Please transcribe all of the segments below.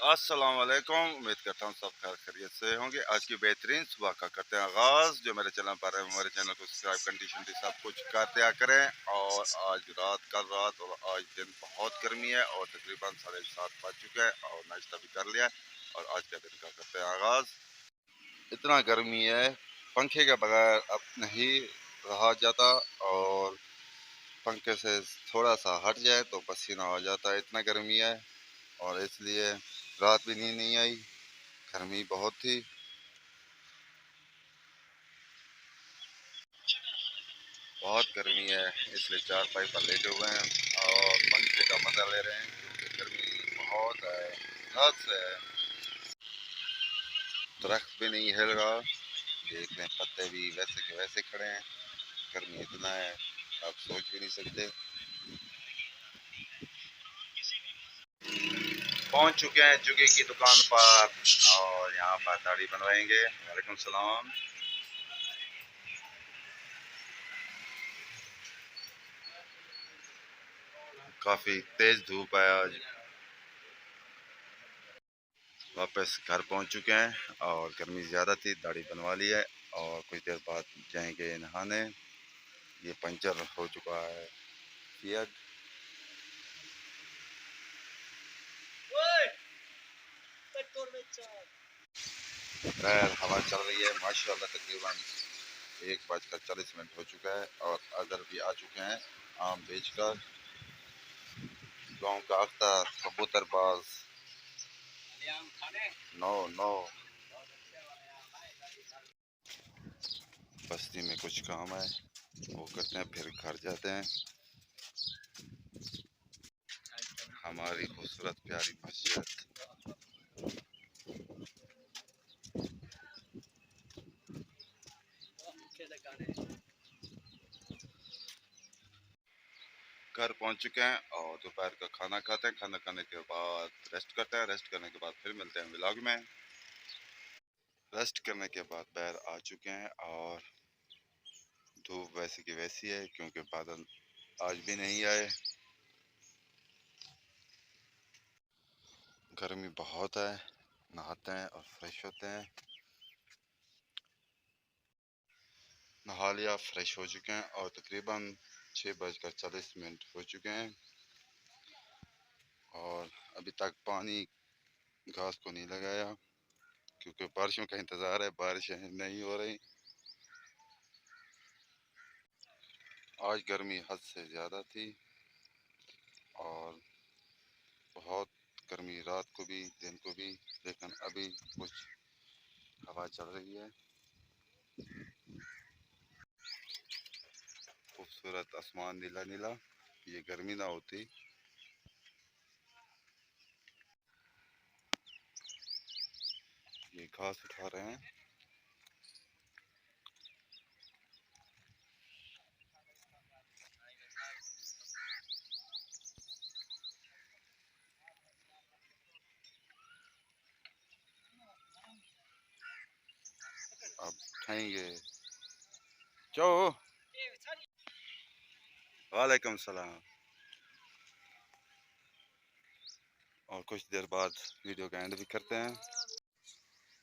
अस्सलाम वालेकुम। उम्मीद करता हूँ सब खैर खैरियत से होंगे। आज की बेहतरीन सुबह का करते हैं आगाज़। जो मेरे चैनल पर है हमारे चैनल को सब्सक्राइब कंडीशन भी सब कुछ कर दिया करें। और आज रात कल रात और आज दिन बहुत गर्मी है और तकरीबन 7:30 बज चुका है और नाश्ता भी कर लिया है। और आज का दिन का करते हैं आगाज़। इतना गर्मी है, पंखे के बगैर अब नहीं रहा जाता और पंखे से थोड़ा सा हट जाए तो पसीना आ जाता है, इतना गर्मी है। और इसलिए रात भी नींद नहीं आई, गर्मी बहुत थी। बहुत गर्मी है इसलिए चारपाई पर लेटे हुए हैं और पंखे का मजा ले रहे हैं क्योंकि गर्मी बहुत है, हद से है। दरख्त भी नहीं हिल रहा, देख रहे हैं पत्ते भी वैसे के वैसे खड़े हैं। गर्मी इतना है आप सोच भी नहीं सकते। पहुंच चुके हैं जुगे की दुकान पर और यहाँ पर दाढ़ी बनवाएंगे। वालेकुम सलाम। काफ़ी तेज़ धूप है आज। वापस घर पहुंच चुके हैं और गर्मी ज़्यादा थी, दाढ़ी बनवा ली है और कुछ देर बाद जाएंगे नहाने। ये पंचर हो चुका है फिएट। खैर हवा चल रही है माशाल्लाह। तकरीबन 1:40 हो चुका है और अदर भी आ चुके हैं आम बेचकर। गांव का अख्तर कबूतरबाज। No no. बस्ती में कुछ काम है वो करते हैं फिर घर जाते हैं। हमारी खूबसूरत प्यारी मस्जिद। घर पहुंच चुके हैं और दोपहर का खाना खाते हैं। खाना खाने के बाद रेस्ट करते हैं। रेस्ट करने के बाद फिर मिलते हैं व्लॉग में। रेस्ट करने के बाद बाहर आ चुके हैं और धूप वैसी की वैसी है क्योंकि बादल आज भी नहीं आए। गर्मी बहुत है। नहाते हैं और फ्रेश होते हैं। नहा लिया, फ्रेश हो चुके हैं और तकरीबन 6:40 हो चुके हैं और अभी तक पानी घास को नहीं लगाया क्योंकि बारिशों का इंतज़ार है। बारिशें नहीं हो रही। आज गर्मी हद से ज़्यादा थी और बहुत गर्मी रात को भी दिन को भी। लेकिन अभी कुछ हवा चल रही है। खूबसूरत आसमान नीला नीला। ये गर्मी ना होती। ये घास उठा रहे हैं। अब उठाएंगे। चो। वालेकुम सलाम। और कुछ देर बाद वीडियो का एंड भी करते हैं।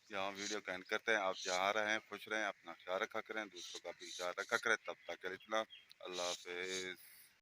यहाँ वीडियो का एंड करते हैं। आप जहाँ रहें खुश रहें, अपना ख्याल रखा करें, दूसरों का भी ख्याल रखा करें। तब तक के लिए इतना। अल्लाह हाफिज़।